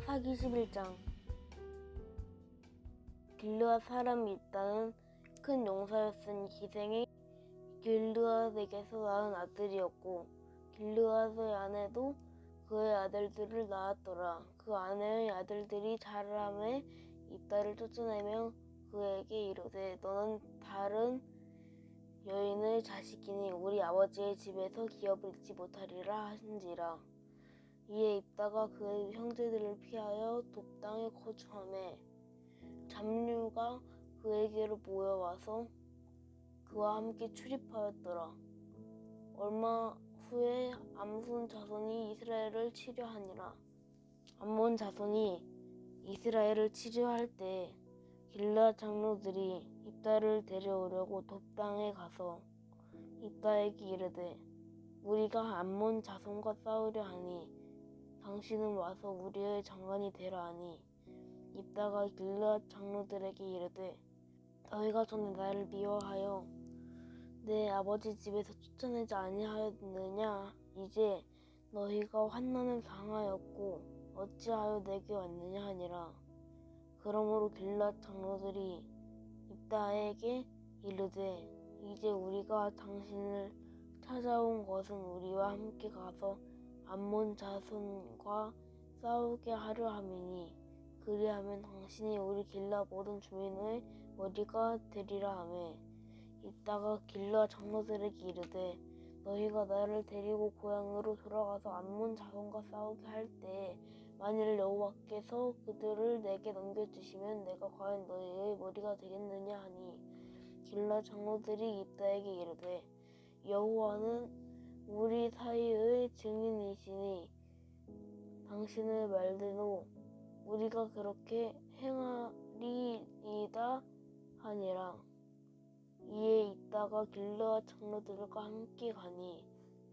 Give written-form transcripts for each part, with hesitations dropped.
사사기 11장. 길르앗 사람 입다는 큰 용사였으니 기생이 길르앗에게서 낳은 아들이었고, 길르앗의 아내도 그의 아들들을 낳았더라. 그 아내의 아들들이 자라매 입다를 쫓아내며 그에게 이르되, 너는 다른 여인의 자식이니 우리 아버지의 집에서 기업을 잊지 못하리라 한지라. 이에 입다가 그의 형제들을 피하여 돕당에 거주하매 잡류가 그에게로 모여와서 그와 함께 출입하였더라. 얼마 후에 암몬 자손이 이스라엘을 치려하니라. 암몬 자손이 이스라엘을 치려할 때 길르앗 장로들이 입다를 데려오려고 돕당에 가서 입다에게 이르되, 우리가 암몬 자손과 싸우려 하니 당신은 와서 우리의 장관이 되라 하니, 입다가 길르앗 장로들에게 이르되, 너희가 전에 나를 미워하여 내 아버지 집에서 쫓아내지 아니하였느냐? 이제 너희가 환난을 당하였고 어찌하여 내게 왔느냐 하니라. 그러므로 길르앗 장로들이 입다에게 이르되, 이제 우리가 당신을 찾아온 것은 우리와 함께 가서 암몬 자손과 싸우게 하려 함이니, 그리하면 당신이 우리 길르앗 모든 주민의 머리가 되리라 하매, 입다가 길르앗 장로들에게 이르되, 너희가 나를 데리고 고향으로 돌아가서 암몬 자손과 싸우게 할 때 만일 여호와께서 그들을 내게 넘겨주시면 내가 과연 너희의 머리가 되겠느냐 하니, 길르앗 장로들이 입다에게 이르되, 여호와는 우리 사이의 증인이시니 당신의 말대로 우리가 그렇게 행하리이다 하니라. 이에 입다가 길르앗 장로들과 함께 가니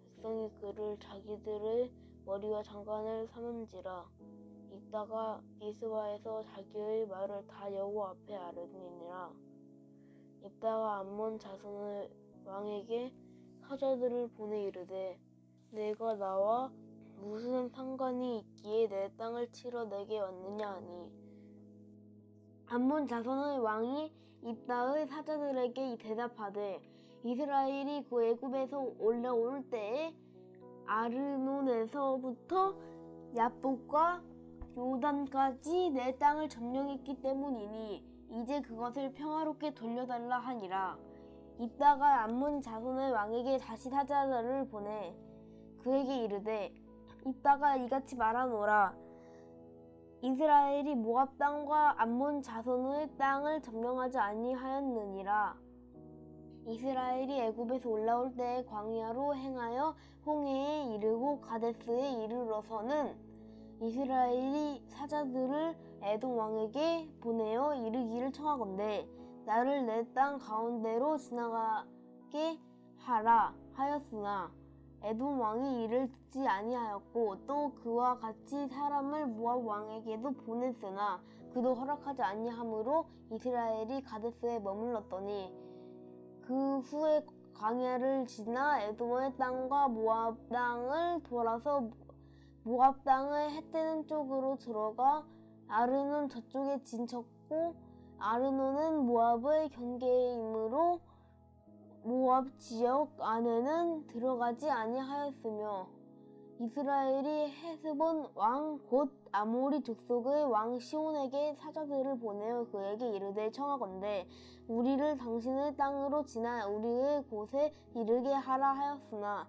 백성이 그를 자기들의 머리와 장관을 삼은지라. 입다가 미스바에서 자기의 말을 다 여호와 앞에 아뢰니라. 입다가 암몬 자손의 왕에게 사자들을 보내 이르되, 내가 나와 무슨 상관이 있기에 내 땅을 치러 내게 왔느냐 하니, 암몬 자손의 왕이 입다의 사자들에게 대답하되, 이스라엘이 그 애굽에서 올라올 때에 아르논에서부터 얍복과 요단까지 내 땅을 점령했기 때문이니 이제 그것을 평화롭게 돌려달라 하니라. 입다가 암몬 자손의 왕에게 다시 사자들을 보내 그에게 이르되, 입다가 이같이 말하노라. 이스라엘이 모압 땅과 암몬 자손의 땅을 점령하지 아니하였느니라. 이스라엘이 애굽에서 올라올 때에 광야로 행하여 홍해에 이르고 가데스에 이르러서는 이스라엘이 사자들을 에돔 왕에게 보내어 이르기를 청하건대, 나를 내 땅 가운데로 지나가게 하라 하였으나 에돔 왕이 이를 듣지 아니하였고, 또 그와 같이 사람을 모압 왕에게도 보냈으나 그도 허락하지 아니하므로 이스라엘이 가데스에 머물렀더니, 그 후에 광야를 지나 에돔의 땅과 모압 땅을 돌아서 모압 땅의 해뜨는 쪽으로 들어가 아르논 저쪽에 진쳤고, 아르논은 모압의 경계이므로 모압 지역 안에는 들어가지 아니하였으며, 이스라엘이 헤스본 왕 곧 아모리 족속의 왕 시온에게 사자들을 보내어 그에게 이르되 청하건대, 우리를 당신의 땅으로 지나 우리의 곳에 이르게 하라 하였으나,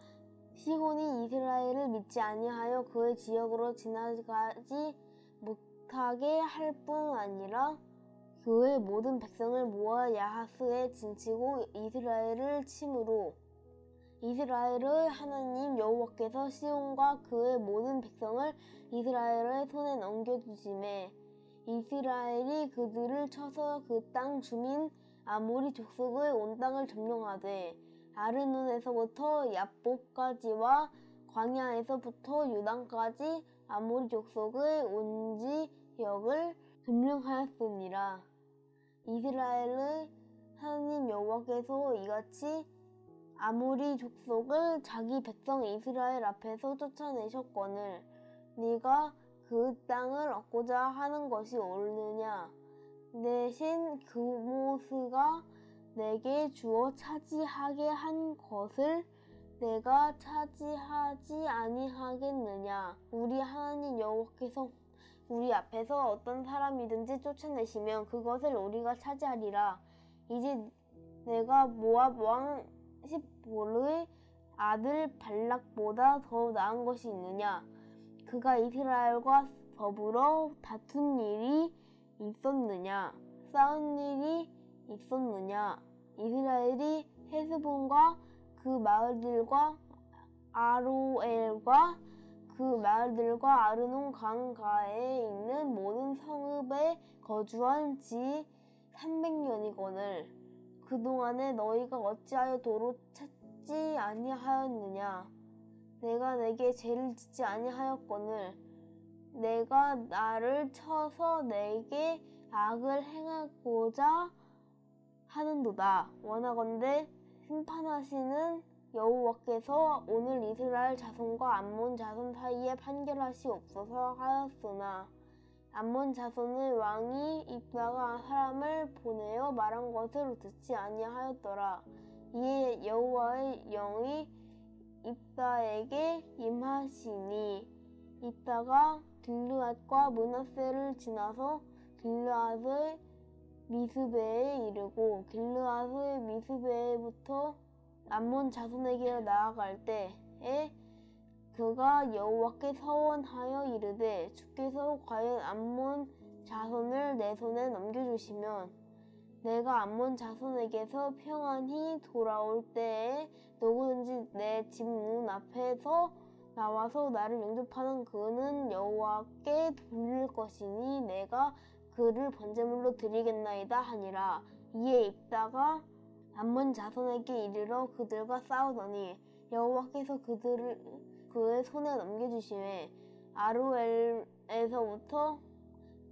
시온이 이스라엘을 믿지 아니하여 그의 지역으로 지나가지 못하게 할 뿐 아니라 그의 모든 백성을 모아 야하스에 진치고 이스라엘을 침으로, 이스라엘의 하나님 여호와께서 시온과 그의 모든 백성을 이스라엘의 손에 넘겨주시매, 이스라엘이 그들을 쳐서 그 땅 주민 아모리 족속의 온 땅을 점령하되, 아르논에서부터 얍복까지와 광야에서부터 요단까지 아모리 족속의 온 지역을 점령하였으니라. 이스라엘의 하나님 여호와께서 이같이 아모리 족속을 자기 백성 이스라엘 앞에서 쫓아내셨거늘 네가 그 땅을 얻고자 하는 것이 옳으냐? 대신 그모스가 내게 주어 차지하게 한 것을 내가 차지하지 아니하겠느냐? 우리 하나님 여호와께서 우리 앞에서 어떤 사람이든지 쫓아내시면 그것을 우리가 차지하리라. 이제 내가 모압 왕 십볼의 아들 발락보다 더 나은 것이 있느냐? 그가 이스라엘과 더불어 다툰 일이 있었느냐? 싸운 일이 있었느냐? 이스라엘이 헤스본과 그 마을들과 아로엘과 그 마을들과 아르논 강가에 있는 모든 성읍에 거주한 지 300년이거늘 그동안에 너희가 어찌하여 도로 찾지 아니하였느냐? 내가 내게 죄를 짓지 아니하였거늘 내가 나를 쳐서 내게 악을 행하고자 하는도다. 원하건대 심판하시는 여호와께서 오늘 이스라엘 자손과 암몬 자손 사이에 판결하시옵소서 하였으나 암몬 자손의 왕이 입다가 사람을 보내어 말한 것을 듣지 아니하였더라. 이에 여호와의 영이 입다에게 임하시니 입다가 길르앗과 므낫세를 지나서 길르앗의 미스베에 이르고 길르앗의 미스베에부터 암몬 자손에게 나아갈 때에 그가 여호와께 서원하여 이르되 주께서 과연 암몬 자손을 내 손에 넘겨주시면 내가 암몬 자손에게서 평안히 돌아올 때에 누구든지 내 집 문 앞에서 나와서 나를 영접하는 그는 여호와께 돌릴 것이니 내가 그를 번제물로 드리겠나이다 하니라. 이에 입다가 암몬 자손에게 이르러 그들과 싸우더니 여호와께서 그들을 그의 손에 넘겨주시매 아로엘에서부터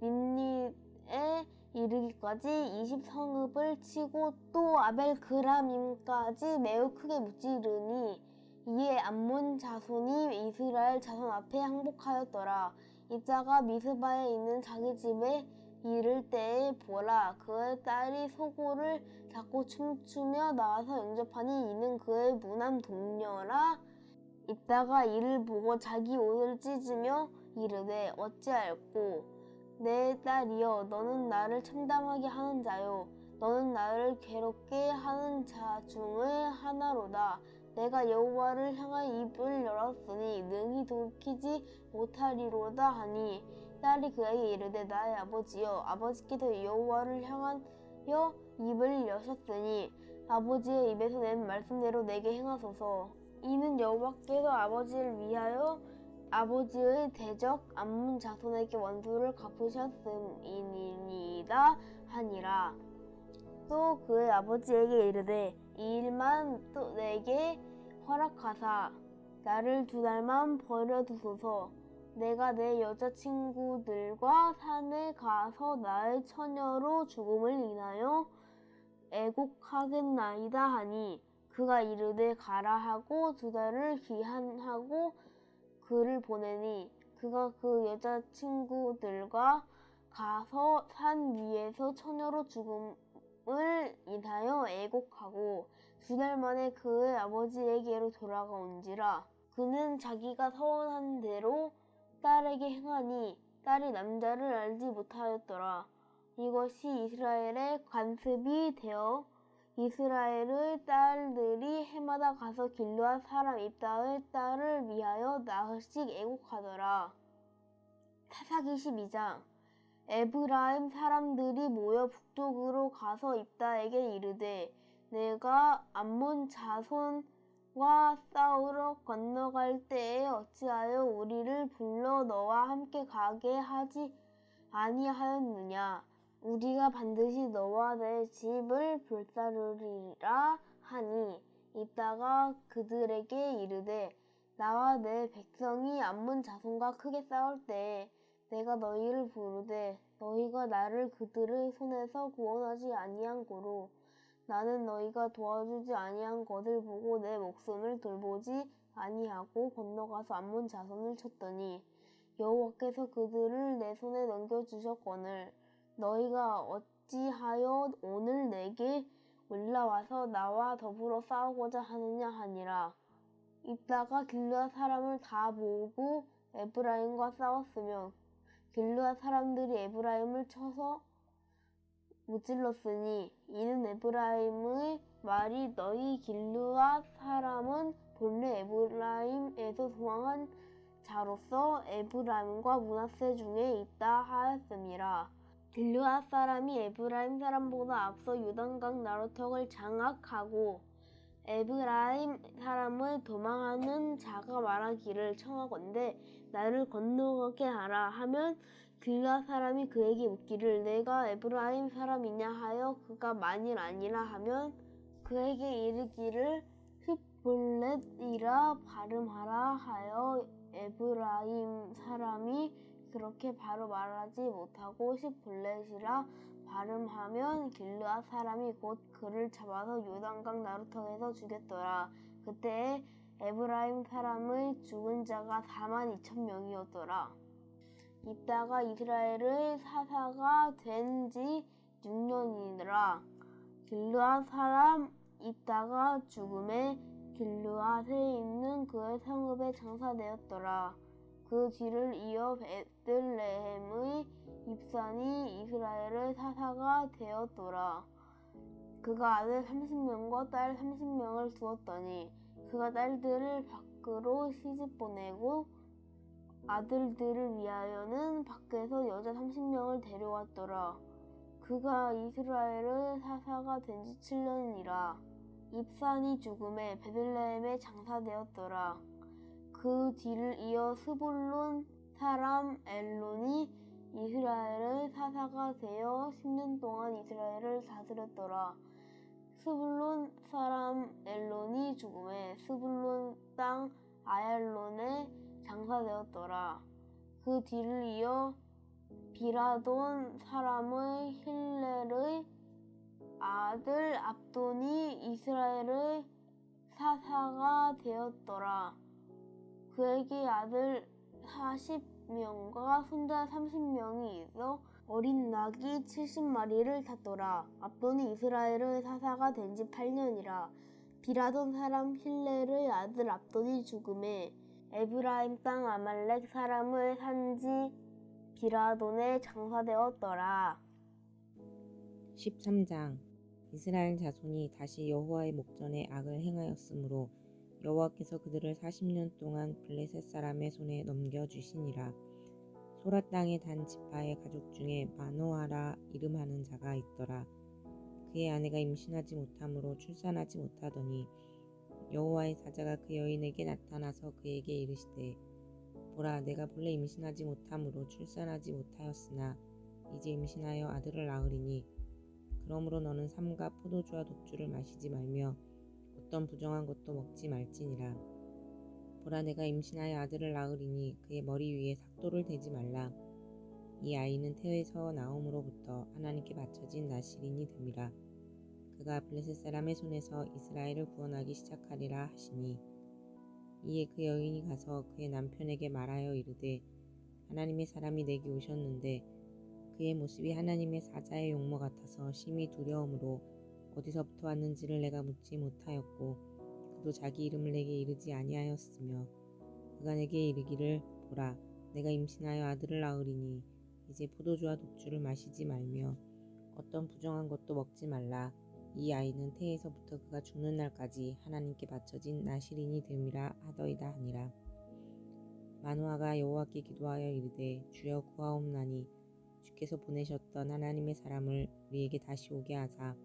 민닛에 이르기까지 20성읍을 치고 또 아벨그라밈까지 매우 크게 무찌르니 이에 암몬 자손이 이스라엘 자손 앞에 항복하였더라. 입다가 미스바에 있는 자기 집에 이를 때에 보라 그의 딸이 소고를 잡고 춤추며 나와서 영접하니 이는 그의 무남 동료라. 입다가 이를 보고 자기 옷을 찢으며 이르되 어찌하였고 내 딸이여 너는 나를 참담하게 하는 자요 너는 나를 괴롭게 하는 자 중의 하나로다. 내가 여호와를 향하여 입을 열었으니 능히 돌이키지 못하리로다 하니 딸이 그에게 이르되 나의 아버지여 아버지께서 여호와를 향하여 입을 여셨으니 아버지의 입에서 낸 말씀대로 내게 행하소서. 이는 여호와께서 아버지를 위하여 아버지의 대적 암몬 자손에게 원수를 갚으셨음이니이다 하니라. 또 그의 아버지에게 이르되 이 일만 또 내게 허락하사 나를 2달만 버려두소서. 내가 내 여자친구들과 산에 가서 나의 처녀로 죽음을 인하여 애곡하겠나이다 하니 그가 이르되 가라 하고 2달을 기한하고 그를 보내니 그가 그 여자친구들과 가서 산 위에서 처녀로 죽음을 인하여 애곡하고 2달 만에 그의 아버지에게로 돌아가온지라. 그는 자기가 서원한 대로 딸에게 행하니 딸이 남자를 알지 못하였더라. 이것이 이스라엘의 관습이 되어 이스라엘의 딸들이 해마다 가서 길르앗 사람 입다의 딸을 위하여 나흘씩 애곡하더라. 사사기 12장 에브라임 사람들이 모여 북쪽으로 가서 입다에게 이르되 내가 암몬 자손과 싸우러 건너갈 때에 어찌하여 우리를 불러 너와 함께 가게 하지 아니하였느냐. 우리가 반드시 너와 내 집을 불사르리라 하니 입다가 그들에게 이르되 나와 내 백성이 암몬 자손과 크게 싸울 때에 내가 너희를 부르되 너희가 나를 그들의 손에서 구원하지 아니한 고로 나는 너희가 도와주지 아니한 것을 보고 내 목숨을 돌보지 아니하고 건너가서 암몬 자손을 쳤더니 여호와께서 그들을 내 손에 넘겨주셨거늘 너희가 어찌하여 오늘 내게 올라와서 나와 더불어 싸우고자 하느냐 하니라. 입다가 길르앗 사람을 다 모으고 에브라임과 싸웠으며 길르앗 사람들이 에브라임을 쳐서 무찔렀으니 이는 에브라임의 말이 너희 길르앗 사람은 본래 에브라임에서 도망한 자로서 에브라임과 므낫세 중에 있다 하였음이라. 길르앗 사람이 에브라임 사람보다 앞서 요단강 나루턱을 장악하고 에브라임 사람을 도망하는 자가 말하기를 청하건대 나를 건너가게 하라 하면 길르앗 사람이 그에게 묻기를 내가 에브라임 사람이냐 하여 그가 만일 아니라 하면 그에게 이르기를 윕볼렛이라 발음하라 하여 에브라임 사람이 그렇게 바로 말하지 못하고 윕볼렛이라 발음하면 길르앗 사람이 곧 그를 잡아서 요단강 나루턱에서 죽였더라. 그때에 에브라임 사람의 죽은 자가 42,000명이었더라. 입다가 이스라엘의 사사가 된 지 6년이니라. 길르앗 사람 입다가 죽음에 길르앗에 있는 그의 성읍에 장사되었더라. 그 뒤를 이어 베들레헴의 입산이 이스라엘의 사사가 되었더라. 그가 아들 30명과 딸 30명을 두었더니 그가 딸들을 밖으로 시집보내고 아들들을 위하여는 밖에서 여자 30명을 데려왔더라. 그가 이스라엘의 사사가 된 지 7년이라. 입산이 죽음에 베들레헴에 장사되었더라. 그 뒤를 이어 스불론 사람 엘론이 이스라엘의 사사가 되어 10년 동안 이스라엘을 다스렸더라. 스불론 사람 엘론이 죽음에 스불론 땅 아얄론에 장사되었더라. 그 뒤를 이어 비라돈 사람의 힐렐의 아들 압돈이 이스라엘의 사사가 되었더라. 그에게 아들 40명과 손자 30명이 있어 어린 낙이 70마리를 탔더라. 압돈이 이스라엘의 사사가 된 지 8년이라. 비라돈 사람 힐렐의 아들 압돈이 죽음에 에브라임 땅 아말렉 사람의 산지 비라돈에 장사되었더라. 13장 이스라엘 자손이 다시 여호와의 목전에 악을 행하였으므로 여호와께서 그들을 40년 동안 블레셋 사람의 손에 넘겨주시니라. 소라 땅의 단 지파의 가족 중에 마노아라 이름하는 자가 있더라. 그의 아내가 임신하지 못함으로 출산하지 못하더니 여호와의 사자가 그 여인에게 나타나서 그에게 이르시되 보라 내가 본래 임신하지 못함으로 출산하지 못하였으나 이제 임신하여 아들을 낳으리니 그러므로 너는 삼가 포도주와 독주를 마시지 말며 어떤 부정한 것도 먹지 말지니라. 보라 내가 임신하여 아들을 낳으리니 그의 머리 위에 삭도를 대지 말라. 이 아이는 태에서 나옴으로부터 하나님께 바쳐진 나실인이 됨이라. 그가 블레셋 사람의 손에서 이스라엘을 구원하기 시작하리라 하시니 이에 그 여인이 가서 그의 남편에게 말하여 이르되 하나님의 사람이 내게 오셨는데 그의 모습이 하나님의 사자의 용모 같아서 심히 두려움으로 어디서부터 왔는지를 내가 묻지 못하였고 그도 자기 이름을 내게 이르지 아니하였으며 그가 내게 이르기를 보라 내가 임신하여 아들을 낳으리니 이제 포도주와 독주를 마시지 말며 어떤 부정한 것도 먹지 말라. 이 아이는 태에서부터 그가 죽는 날까지 하나님께 바쳐진 나실인이 됨이라 하더이다 하니라. 마노아가 여호와께 기도하여 이르되 주여 구하옵나니 주께서 보내셨던 하나님의 사람을 우리에게 다시 오게 하사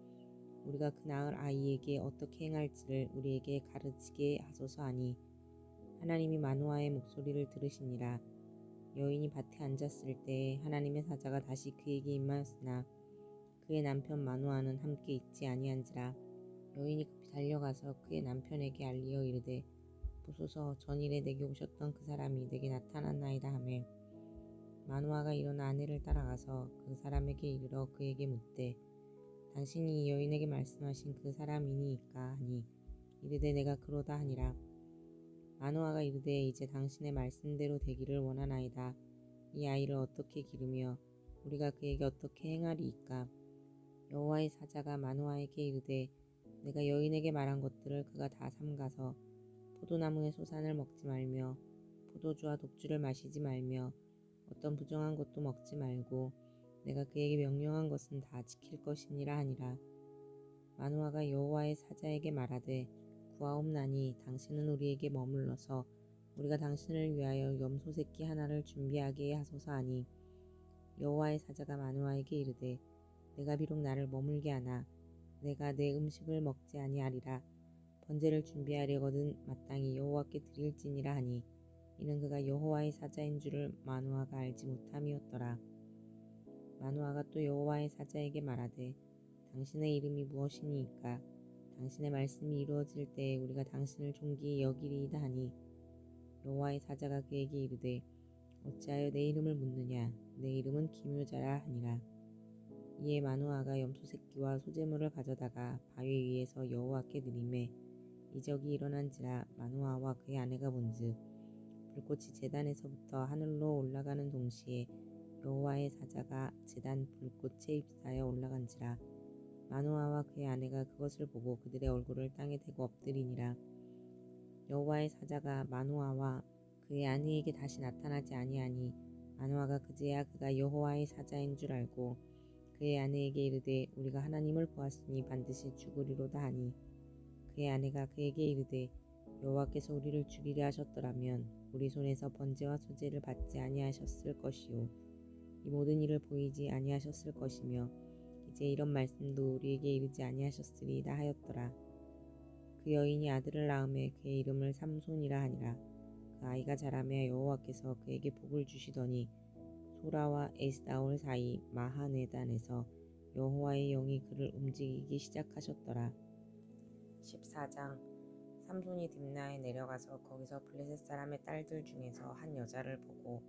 우리가 그 낳을 아이에게 어떻게 행할지를 우리에게 가르치게 하소서 하니 하나님이 마노아의 목소리를 들으시니라. 여인이 밭에 앉았을 때 하나님의 사자가 다시 그에게 임하였으나 그의 남편 마노아는 함께 있지 아니한지라. 여인이 급히 달려가서 그의 남편에게 알리어 이르되 보소서 전일에 내게 오셨던 그 사람이 내게 나타났나이다 하매 마노아가 일어나 아내를 따라가서 그 사람에게 이르러 그에게 묻되 당신이 이 여인에게 말씀하신 그 사람이니이까 하니 이르되 내가 그로다 하니라. 마노아가 이르되 이제 당신의 말씀대로 되기를 원하나이다. 이 아이를 어떻게 기르며 우리가 그에게 어떻게 행하리이까? 여호와의 사자가 마노아에게 이르되 내가 여인에게 말한 것들을 그가 다 삼가서 포도나무의 소산을 먹지 말며 포도주와 독주를 마시지 말며 어떤 부정한 것도 먹지 말고 내가 그에게 명령한 것은 다 지킬 것이니라 하니라. 마노아가 여호와의 사자에게 말하되 구하옵나니 당신은 우리에게 머물러서 우리가 당신을 위하여 염소 새끼 하나를 준비하게 하소서 하니 여호와의 사자가 마노아에게 이르되 내가 비록 나를 머물게 하나 내가 내 음식을 먹지 아니하리라. 번제를 준비하려거든 마땅히 여호와께 드릴지니라 하니 이는 그가 여호와의 사자인 줄을 마노아가 알지 못함이었더라. 마노아가 또 여호와의 사자에게 말하되 당신의 이름이 무엇이니이까? 당신의 말씀이 이루어질 때에 우리가 당신을 존귀히 여기리이다 하니 여호와의 사자가 그에게 이르되 어찌하여 내 이름을 묻느냐? 내 이름은 기묘자라 하니라. 이에 마노아가 염소 새끼와 소재물을 가져다가 바위 위에서 여호와께 드리매 이적이 일어난지라. 마노아와 그의 아내가 본즉 불꽃이 제단에서부터 하늘로 올라가는 동시에 여호와의 사자가 제단 불꽃에 휩싸여 올라간지라. 마노아와 그의 아내가 그것을 보고 그들의 얼굴을 땅에 대고 엎드리니라. 여호와의 사자가 마노아와 그의 아내에게 다시 나타나지 아니하니 마노아가 그제야 그가 여호와의 사자인 줄 알고 그의 아내에게 이르되 우리가 하나님을 보았으니 반드시 죽으리로다 하니 그의 아내가 그에게 이르되 여호와께서 우리를 죽이려 하셨더라면 우리 손에서 번제와 소제를 받지 아니하셨을 것이요 이 모든 일을 보이지 아니하셨을 것이며 이제 이런 말씀도 우리에게 이르지 아니하셨으리이다 하였더라. 그 여인이 아들을 낳음에 그의 이름을 삼손이라 하니라. 그 아이가 자라며 여호와께서 그에게 복을 주시더니 소라와 에스다올 사이 마하네단에서 여호와의 영이 그를 움직이기 시작하셨더라. 14장. 삼손이 딥나에 내려가서 거기서 블레셋 사람의 딸들 중에서 한 여자를 보고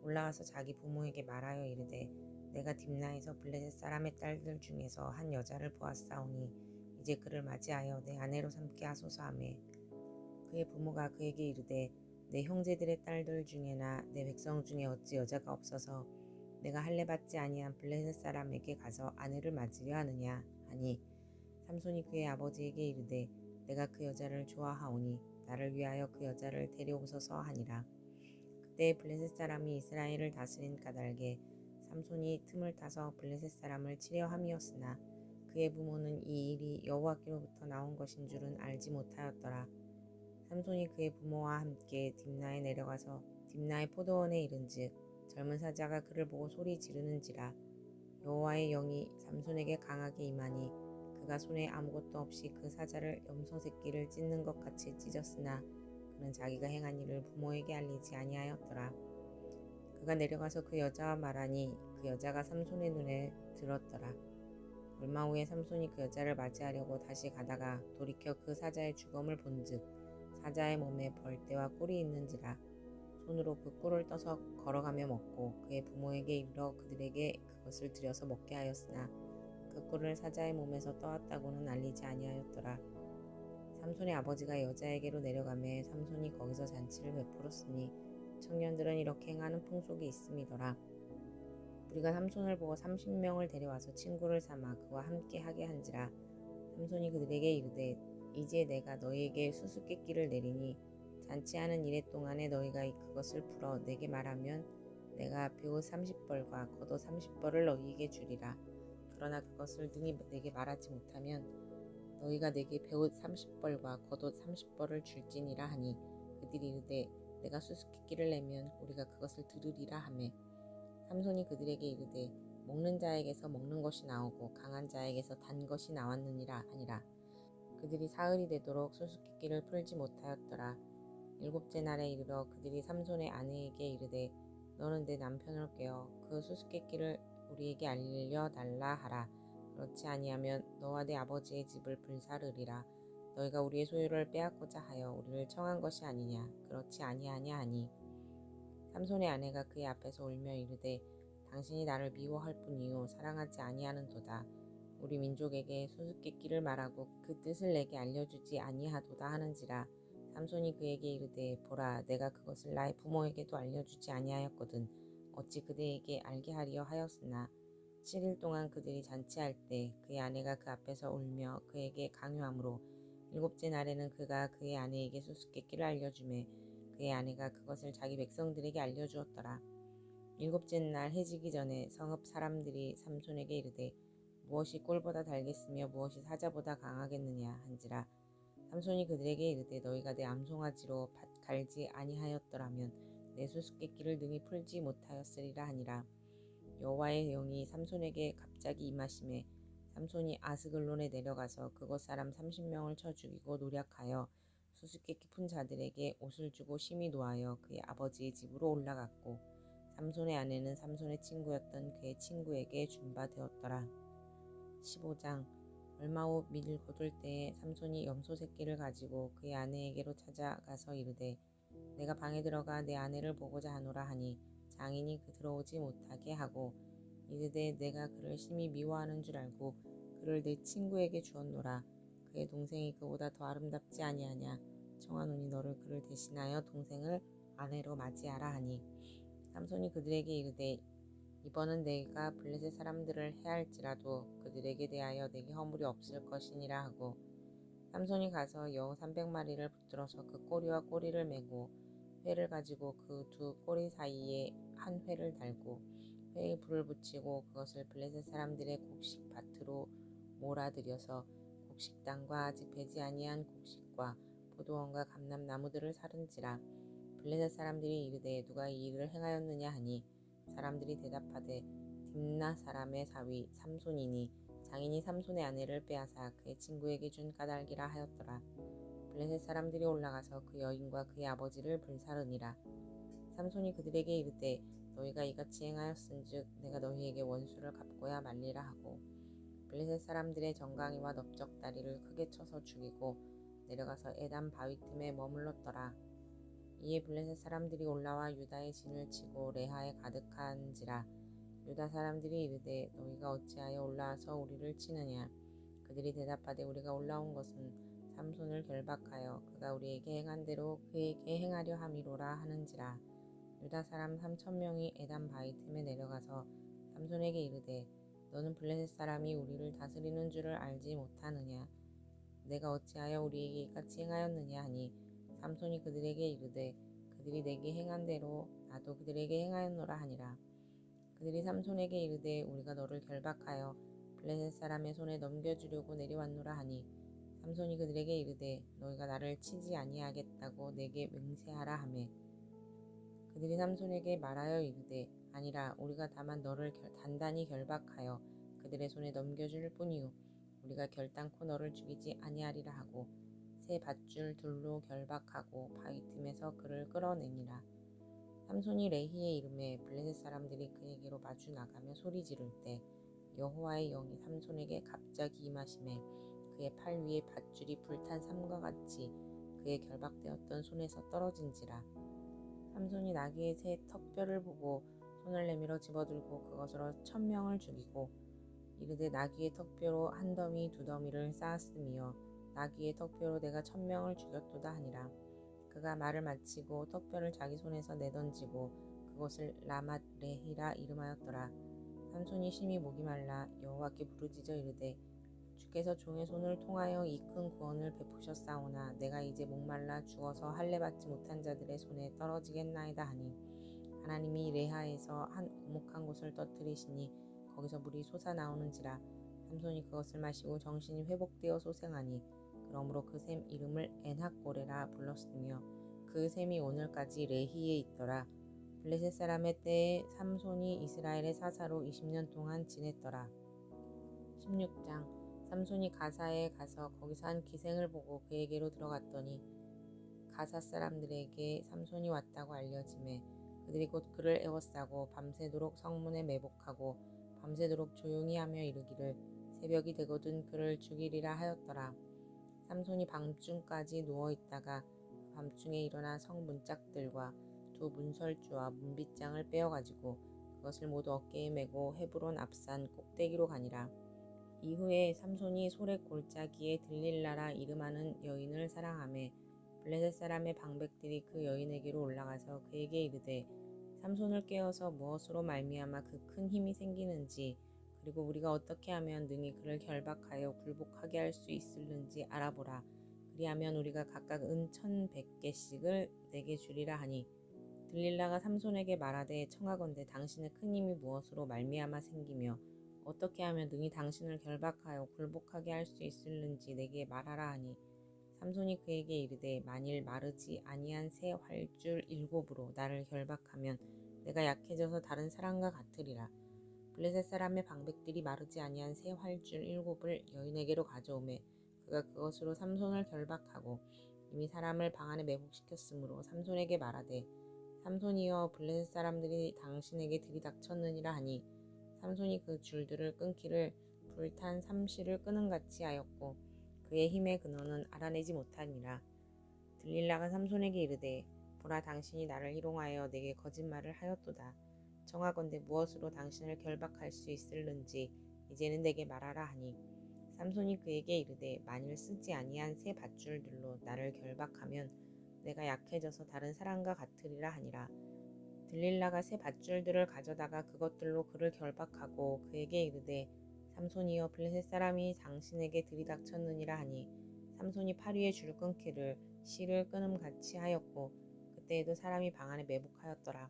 올라가서 자기 부모에게 말하여 이르되 내가 딥나에서 블레셋 사람의 딸들 중에서 한 여자를 보았사오니 이제 그를 맞이하여 내 아내로 삼게 하소서 하매 그의 부모가 그에게 이르되 내 형제들의 딸들 중에나 내 백성 중에 어찌 여자가 없어서 내가 할례 받지 아니한 블레셋 사람에게 가서 아내를 맞으려 하느냐 하니 삼손이 그의 아버지에게 이르되 내가 그 여자를 좋아하오니 나를 위하여 그 여자를 데려오소서 하니라. 그때 블레셋 사람이 이스라엘을 다스린 까닭에 삼손이 틈을 타서 블레셋 사람을 치려 함이었으나 그의 부모는 이 일이 여호와께로부터 나온 것인 줄은 알지 못하였더라. 삼손이 그의 부모와 함께 딥나에 내려가서 딥나의 포도원에 이른즉 젊은 사자가 그를 보고 소리 지르는지라. 여호와의 영이 삼손에게 강하게 임하니 그가 손에 아무것도 없이 그 사자를 염소 새끼를 찢는 것 같이 찢었으나 그는 자기가 행한 일을 부모에게 알리지 아니하였더라. 그가 내려가서 그 여자와 말하니 그 여자가 삼손의 눈에 들었더라. 얼마 후에 삼손이 그 여자를 맞이하려고 다시 가다가 돌이켜 그 사자의 주검을 본즉 사자의 몸에 벌떼와 꿀이 있는지라. 손으로 그 꿀을 떠서 걸어가며 먹고 그의 부모에게 이르러 그들에게 그것을 들여서 먹게 하였으나 그 꿀을 사자의 몸에서 떠왔다고는 알리지 아니하였더라. 삼손의 아버지가 여자에게로 내려가매 삼손이 거기서 잔치를 베풀었으니 청년들은 이렇게 행하는 풍속이 있음이더라. 우리가 삼손을 보고 30명을 데려와서 친구를 삼아 그와 함께 하게 한지라. 삼손이 그들에게 이르되 이제 내가 너희에게 수수께끼를 내리니 잔치하는 이래 동안에 너희가 그것을 풀어 내게 말하면 내가 배옷 30벌과 겉옷 30벌을 너희에게 주리라. 그러나 그것을 능히 내게 말하지 못하면 너희가 내게 배옷 30벌과 겉옷 30벌을 줄지니라 하니 그들이 이르되 내가 수수께끼를 내면 우리가 그것을 들으리라 하매 삼손이 그들에게 이르되 먹는 자에게서 먹는 것이 나오고 강한 자에게서 단 것이 나왔느니라 하니라. 그들이 사흘이 되도록 수수께끼를 풀지 못하였더라. 7째 날에 이르러 그들이 삼손의 아내에게 이르되 너는 내 남편을 꿰어 그 수수께끼를 우리에게 알려달라 하라. 그렇지 아니하면 너와 내 아버지의 집을 불사르리라. 너희가 우리의 소유를 빼앗고자 하여 우리를 청한 것이 아니냐. 그렇지 아니하냐 하니 삼손의 아내가 그의 앞에서 울며 이르되 당신이 나를 미워할 뿐이요 사랑하지 아니하는도다. 우리 민족에게 수수께끼를 말하고 그 뜻을 내게 알려주지 아니하도다 하는지라. 삼손이 그에게 이르되 보라 내가 그것을 나의 부모에게도 알려주지 아니하였거든. 어찌 그대에게 알게 하리요 하였으나 7일 동안 그들이 잔치할 때 그의 아내가 그 앞에서 울며 그에게 강요하므로 일곱째 날에는 그가 그의 아내에게 수수께끼를 알려주매 그의 아내가 그것을 자기 백성들에게 알려주었더라. 일곱째 날 해지기 전에 성읍 사람들이 삼손에게 이르되 무엇이 꿀보다 달겠으며 무엇이 사자보다 강하겠느냐 한지라. 삼손이 그들에게 이르되 너희가 내 암송아지로 밭 갈지 아니하였더라면 내 수수께끼를 능히 풀지 못하였으리라 하니라. 여호와의 영이 삼손에게 갑자기 임하심에 삼손이 아스글론에 내려가서 그곳 사람 30명을 쳐 죽이고 노략하여 수수께끼 푼 자들에게 옷을 주고 심히 노하여 그의 아버지의 집으로 올라갔고 삼손의 아내는 삼손의 친구였던 그의 친구에게 준 바 되었더라. 15장. 얼마 후 밀 거둘 때에 삼손이 염소 새끼를 가지고 그의 아내에게로 찾아가서 이르되 내가 방에 들어가 내 아내를 보고자 하노라 하니 장인이 그 들어오지 못하게 하고 이르되 내가 그를 심히 미워하는 줄 알고 그를 내 친구에게 주었노라. 그의 동생이 그보다 더 아름답지 아니하냐. 청하노니 너를 그를 대신하여 동생을 아내로 맞이하라 하니 삼손이 그들에게 이르되 이번은 내가 블레셋 사람들을 해할지라도 그들에게 대하여 내게 허물이 없을 것이니라 하고 삼손이 가서 여우 300마리를 붙들어서 그 꼬리와 꼬리를 메고 회를 가지고 그 두 꼬리 사이에 한 회를 달고 회에 불을 붙이고 그것을 블레셋 사람들의 곡식 밭으로 몰아들여서 곡식당과 아직 배지 아니한 곡식과 포도원과 감람나무들을 사른지라. 블레셋 사람들이 이르되 누가 이 일을 행하였느냐 하니 사람들이 대답하되 딥나 사람의 사위 삼손이니 장인이 삼손의 아내를 빼앗아 그의 친구에게 준 까닭이라 하였더라. 블레셋 사람들이 올라가서 그 여인과 그의 아버지를 불사르니라. 삼손이 그들에게 이르되 너희가 이같이 행하였은즉 내가 너희에게 원수를 갚고야 말리라 하고 블레셋 사람들의 정강이와 넓적다리를 크게 쳐서 죽이고 내려가서 에담 바위 틈에 머물렀더라. 이에 블레셋 사람들이 올라와 유다의 진을 치고 레하에 가득한지라. 유다 사람들이 이르되 너희가 어찌하여 올라와서 우리를 치느냐. 그들이 대답하되 우리가 올라온 것은 삼손을 결박하여 그가 우리에게 행한 대로 그에게 행하려 함이로라 하는지라. 유다 사람 3,000명이 에담 바위 틈에 내려가서 삼손에게 이르되 너는 블레셋 사람이 우리를 다스리는 줄을 알지 못하느냐. 내가 어찌하여 우리에게 이같이 행하였느냐 하니 삼손이 그들에게 이르되 그들이 내게 행한 대로 나도 그들에게 행하였노라 하니라. 그들이 삼손에게 이르되 우리가 너를 결박하여 블레셋 사람의 손에 넘겨주려고 내려왔노라 하니 삼손이 그들에게 이르되 너희가 나를 치지 아니하겠다고 내게 맹세하라 하매 그들이 삼손에게 말하여 이르되 아니라 우리가 다만 너를 단단히 결박하여 그들의 손에 넘겨줄 뿐이요 우리가 결단코 너를 죽이지 아니하리라 하고 새 밧줄 둘로 결박하고 바위 틈에서 그를 끌어내니라. 삼손이 레히에 이름에 블레셋 사람들이 그에게로 마주 나가며 소리 지를 때 여호와의 영이 삼손에게 갑자기 임하심에 그의 팔 위에 밧줄이 불탄 삼과 같이 그의 결박되었던 손에서 떨어진지라. 삼손이 나귀의 새 턱뼈를 보고 손을 내밀어 집어들고 그것으로 1,000명을 죽이고 이르되 나귀의 턱뼈로 한 더미 두 더미를 쌓았으며 나귀의 턱뼈로 내가 1,000명을 죽였도다 하니라. 그가 말을 마치고 턱뼈를 자기 손에서 내던지고 그것을 라맛 레히라 이름하였더라. 삼손이 심히 목이 말라 여호와께 부르짖어 이르되 주께서 종의 손을 통하여 이 큰 구원을 베푸셨사오나 내가 이제 목말라 죽어서 할례 받지 못한 자들의 손에 떨어지겠나이다 하니 하나님이 레하에서 한 오목한 곳을 터뜨리시니 거기서 물이 솟아나오는지라. 삼손이 그것을 마시고 정신이 회복되어 소생하니 그러므로 그 샘 이름을 엔학고레라 불렀으며 그 샘이 오늘까지 레히에 있더라. 블레셋 사람의 때에 삼손이 이스라엘의 사사로 20년 동안 지냈더라. 16장. 삼손이 가사에 가서 거기서 한 기생을 보고 그에게로 들어갔더니 가사 사람들에게 삼손이 왔다고 알려지매 그들이 곧 그를 에워싸고 밤새도록 성문에 매복하고 밤새도록 조용히 하며 이르기를 새벽이 되거든 그를 죽이리라 하였더라. 삼손이 밤중까지 누워있다가 밤중에 일어나 성 문짝들과 두 문설주와 문빗장을 빼어가지고 그것을 모두 어깨에 메고 헤브론 앞산 꼭대기로 가니라. 이후에 삼손이 소렉 골짜기에 들릴라라 이름하는 여인을 사랑하매 블레셋 사람의 방백들이 그 여인에게로 올라가서 그에게 이르되 삼손을 깨워서 무엇으로 말미암아 그 큰 힘이 생기는지, 그리고 우리가 어떻게 하면 능히 그를 결박하여 굴복하게 할 수 있을는지 알아보라. 그리하면 우리가 각각 은 1,100개씩을 내게 주리라 하니, 들릴라가 삼손에게 말하되 청하건대 당신의 큰 힘이 무엇으로 말미암아 생기며 어떻게 하면 능히 당신을 결박하여 굴복하게 할 수 있을는지 내게 말하라 하니, 삼손이 그에게 이르되 만일 마르지 아니한 새 활줄 7으로 나를 결박하면 내가 약해져서 다른 사람과 같으리라. 블레셋 사람의 방백들이 마르지 아니한 새 활줄 7을 여인에게로 가져오매 그가 그것으로 삼손을 결박하고 이미 사람을 방 안에 매복시켰으므로 삼손에게 말하되 삼손이여 블레셋 사람들이 당신에게 들이닥쳤느니라 하니, 삼손이 그 줄들을 끊기를 불탄 삼시를 끄는 같이 하였고 그의 힘의 근원은 알아내지 못하니라. 들릴라가 삼손에게 이르되 보라 당신이 나를 희롱하여 내게 거짓말을 하였도다. 청하건대 무엇으로 당신을 결박할 수 있을는지 이제는 내게 말하라 하니, 삼손이 그에게 이르되 만일 쓰지 아니한 새 밧줄들로 나를 결박하면 내가 약해져서 다른 사람과 같으리라 하니라. 들릴라가 새 밧줄들을 가져다가 그것들로 그를 결박하고 그에게 이르되 삼손이여 블레셋 사람이 당신에게 들이닥쳤느니라 하니, 삼손이 팔 위에 줄 끊기를 실을 끊음 같이 하였고 그때에도 사람이 방 안에 매복하였더라.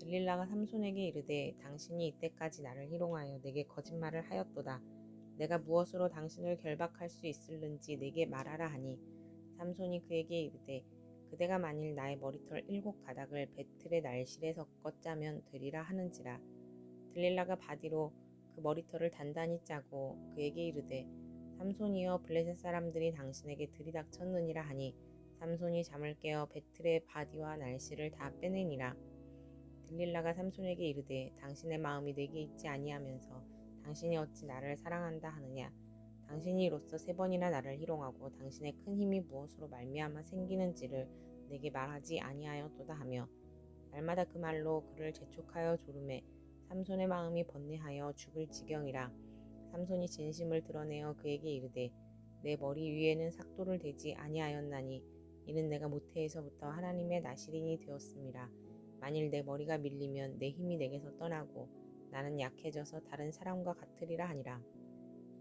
들릴라가 삼손에게 이르되 당신이 이때까지 나를 희롱하여 내게 거짓말을 하였도다. 내가 무엇으로 당신을 결박할 수 있을는지 내게 말하라 하니, 삼손이 그에게 이르되 그대가 만일 나의 머리털 7가닥을 배틀의 날실에 섞어 짜면 되리라 하는지라. 들릴라가 바디로 그 머리털을 단단히 짜고 그에게 이르되 삼손이여 블레셋 사람들이 당신에게 들이닥쳤느니라 하니, 삼손이 잠을 깨어 배틀의 바디와 날실을 다 빼내니라. 들릴라가 삼손에게 이르되 당신의 마음이 내게 있지 아니하면서 당신이 어찌 나를 사랑한다 하느냐. 당신이 이로써 3번이나 나를 희롱하고 당신의 큰 힘이 무엇으로 말미암아 생기는지를 내게 말하지 아니하였도다 하며 날마다 그 말로 그를 재촉하여 조르매 삼손의 마음이 번뇌하여 죽을 지경이라. 삼손이 진심을 드러내어 그에게 이르되 내 머리 위에는 삭도를 대지 아니하였나니 이는 내가 모태에서부터 하나님의 나시린이 되었음이라. 만일 내 머리가 밀리면 내 힘이 내게서 떠나고 나는 약해져서 다른 사람과 같으리라 하니라.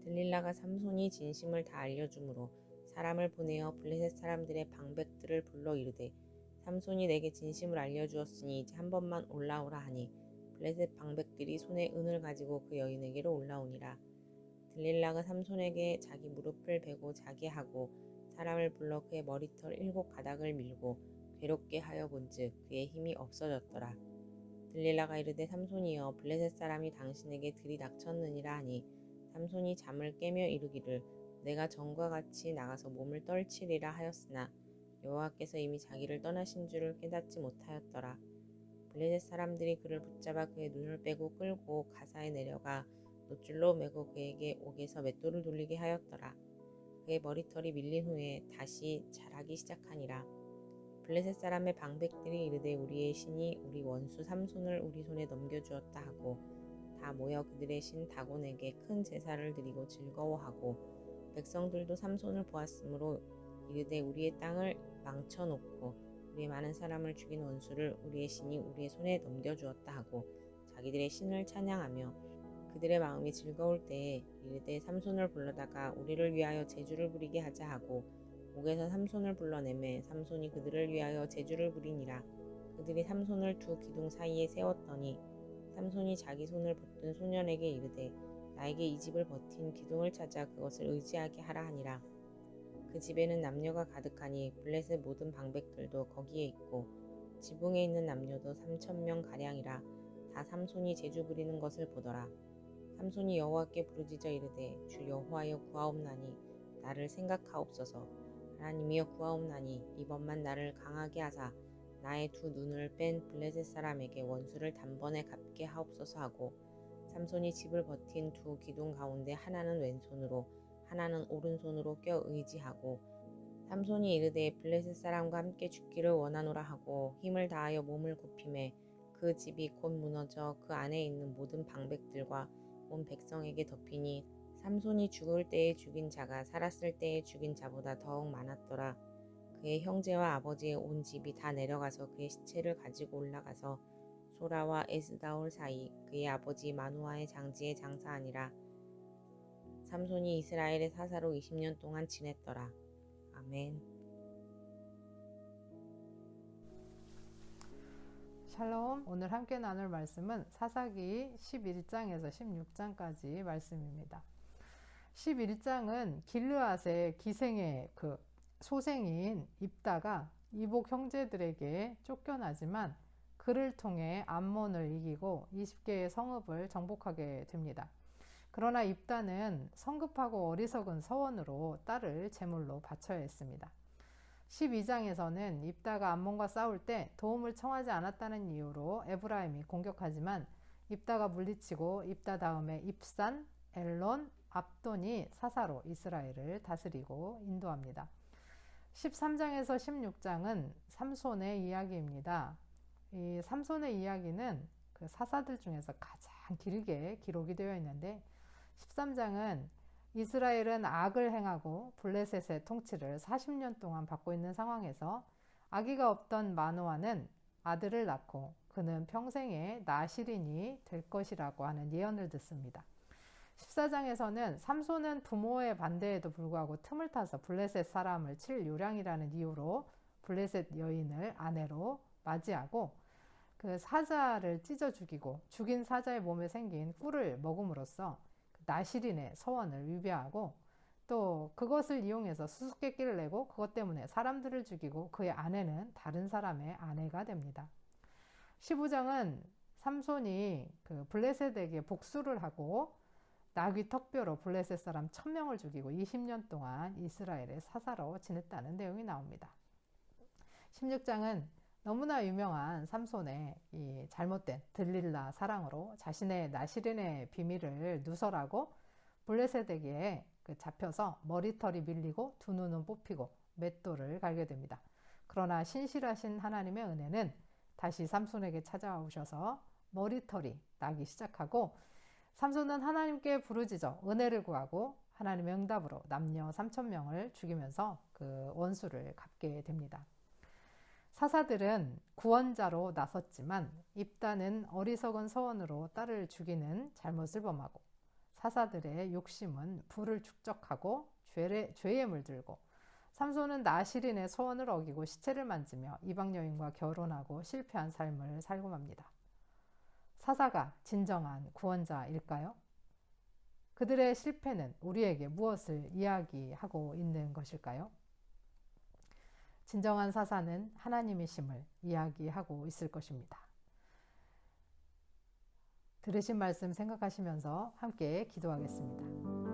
들릴라가 삼손이 진심을 다 알려주므로 사람을 보내어 블레셋 사람들의 방백들을 불러 이르되 삼손이 내게 진심을 알려주었으니 이제 한 번만 올라오라 하니, 블레셋 방백들이 손에 은을 가지고 그 여인에게로 올라오니라. 들릴라가 삼손에게 자기 무릎을 베고 자게 하고 사람을 불러 그의 머리털 7가닥을 밀고 괴롭게 하여 본즉 그의 힘이 없어졌더라. 들릴라가 이르되 삼손이여 블레셋 사람이 당신에게 들이닥쳤느니라 하니, 삼손이 잠을 깨며 이르기를 내가 전과 같이 나가서 몸을 떨치리라 하였으나 여호와께서 이미 자기를 떠나신 줄을 깨닫지 못하였더라. 블레셋 사람들이 그를 붙잡아 그의 눈을 빼고 끌고 가사에 내려가 노줄로 매고 그에게 옥에서 맷돌을 돌리게 하였더라. 그의 머리털이 밀린 후에 다시 자라기 시작하니라. 블레셋 사람의 방백들이 이르되 우리의 신이 우리 원수 삼손을 우리 손에 넘겨주었다 하고 다 모여 그들의 신 다곤에게 큰 제사를 드리고 즐거워하고, 백성들도 삼손을 보았으므로 이르되 우리의 땅을 망쳐놓고 우리의 많은 사람을 죽인 원수를 우리의 신이 우리의 손에 넘겨주었다 하고 자기들의 신을 찬양하며, 그들의 마음이 즐거울 때에 이르되 삼손을 불러다가 우리를 위하여 제주를 부리게 하자 하고 옥에서 삼손을 불러내매 삼손이 그들을 위하여 제주를 부리니라. 그들이 삼손을 두 기둥 사이에 세웠더니 삼손이 자기 손을 붙든 소년에게 이르되 나에게 이 집을 버틴 기둥을 찾아 그것을 의지하게 하라 하니라. 그 집에는 남녀가 가득하니 블레셋 모든 방백들도 거기에 있고 지붕에 있는 남녀도 3,000명가량이라. 다 삼손이 제주 부리는 것을 보더라. 삼손이 여호와께 부르짖어 이르되 주 여호와여 구하옵나니 나를 생각하옵소서. 하나님이여 구하옵나니 이번만 나를 강하게 하사 나의 두 눈을 뺀 블레셋 사람에게 원수를 단번에 갚게 하옵소서 하고, 삼손이 집을 버틴 두 기둥 가운데 하나는 왼손으로 하나는 오른손으로 껴 의지하고, 삼손이 이르되 블레셋 사람과 함께 죽기를 원하노라 하고 힘을 다하여 몸을 굽히매 그 집이 곧 무너져 그 안에 있는 모든 방백들과 온 백성에게 덮이니, 삼손이 죽을 때에 죽인 자가 살았을 때에 죽인 자보다 더욱 많았더라. 그의 형제와 아버지의 온 집이 다 내려가서 그의 시체를 가지고 올라가서 소라와 에스다올 사이 그의 아버지 마누아의 장지에 장사하니라. 삼손이 이스라엘의 사사로 20년 동안 지냈더라. 아멘. 샬롬. 오늘 함께 나눌 말씀은 사사기 11장에서 16장까지 말씀입니다. 11장은 길르앗의 기생의 소생인 입다가 이복 형제들에게 쫓겨나지만 그를 통해 암몬을 이기고 20개의 성읍을 정복하게 됩니다. 그러나 입다는 성급하고 어리석은 서원으로 딸을 제물로 바쳐야 했습니다. 12장에서는 입다가 암몬과 싸울 때 도움을 청하지 않았다는 이유로 에브라임이 공격하지만 입다가 물리치고 입다 다음에 입산, 엘론, 압돈이 사사로 이스라엘을 다스리고 인도합니다. 13장에서 16장은 삼손의 이야기입니다. 이 삼손의 이야기는 그 사사들 중에서 가장 길게 기록이 되어 있는데 13장은 이스라엘은 악을 행하고 블레셋의 통치를 40년 동안 받고 있는 상황에서 아기가 없던 마노아는 아들을 낳고 그는 평생의 나실인이 될 것이라고 하는 예언을 듣습니다. 14장에서는 삼손은 부모의 반대에도 불구하고 틈을 타서 블레셋 사람을 칠 요량이라는 이유로 블레셋 여인을 아내로 맞이하고 그 사자를 찢어 죽이고 죽인 사자의 몸에 생긴 꿀을 먹음으로써 나실인의 서원을 위배하고 또 그것을 이용해서 수수께끼를 내고 그것 때문에 사람들을 죽이고 그의 아내는 다른 사람의 아내가 됩니다. 15장은 삼손이 그 블레셋에게 복수를 하고 나귀 턱뼈로 블레셋 사람 1000명을 죽이고 20년 동안 이스라엘의 사사로 지냈다는 내용이 나옵니다. 16장은 너무나 유명한 삼손의 이 잘못된 들릴라 사랑으로 자신의 나실인의 비밀을 누설하고 블레셋에게 잡혀서 머리털이 밀리고 두 눈은 뽑히고 맷돌을 갈게 됩니다. 그러나 신실하신 하나님의 은혜는 다시 삼손에게 찾아오셔서 머리털이 나기 시작하고 삼손은 하나님께 부르짖어 은혜를 구하고 하나님의 응답으로 남녀 3000명을 죽이면서 그 원수를 갚게 됩니다. 사사들은 구원자로 나섰지만 입다는 어리석은 서원으로 딸을 죽이는 잘못을 범하고 사사들의 욕심은 부를 축적하고 죄에 물들고 삼손은 나실인의 서원을 어기고 시체를 만지며 이방 여인과 결혼하고 실패한 삶을 살고 맙니다. 사사가 진정한 구원자일까요? 그들의 실패는 우리에게 무엇을 이야기하고 있는 것일까요? 진정한 사사는 하나님이심을 이야기하고 있을 것입니다. 들으신 말씀 생각하시면서 함께 기도하겠습니다.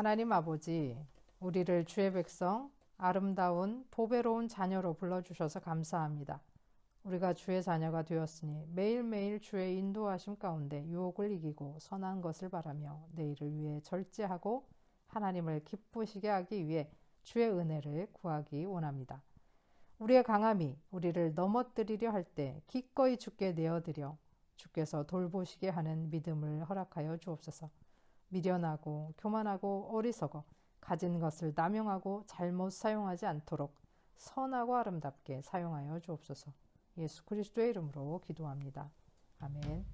하나님 아버지, 우리를 주의 백성, 아름다운 보배로운 자녀로 불러주셔서 감사합니다. 우리가 주의 자녀가 되었으니 매일매일 주의 인도하심 가운데 유혹을 이기고 선한 것을 바라며 내일을 위해 절제하고 하나님을 기쁘시게 하기 위해 주의 은혜를 구하기 원합니다. 우리의 강함이 우리를 넘어뜨리려 할 때 기꺼이 주께 내어드려 주께서 돌보시게 하는 믿음을 허락하여 주옵소서. 미련하고 교만하고 어리석어 가진 것을 남용하고 잘못 사용하지 않도록 선하고 아름답게 사용하여 주옵소서. 예수 그리스도의 이름으로 기도합니다. 아멘.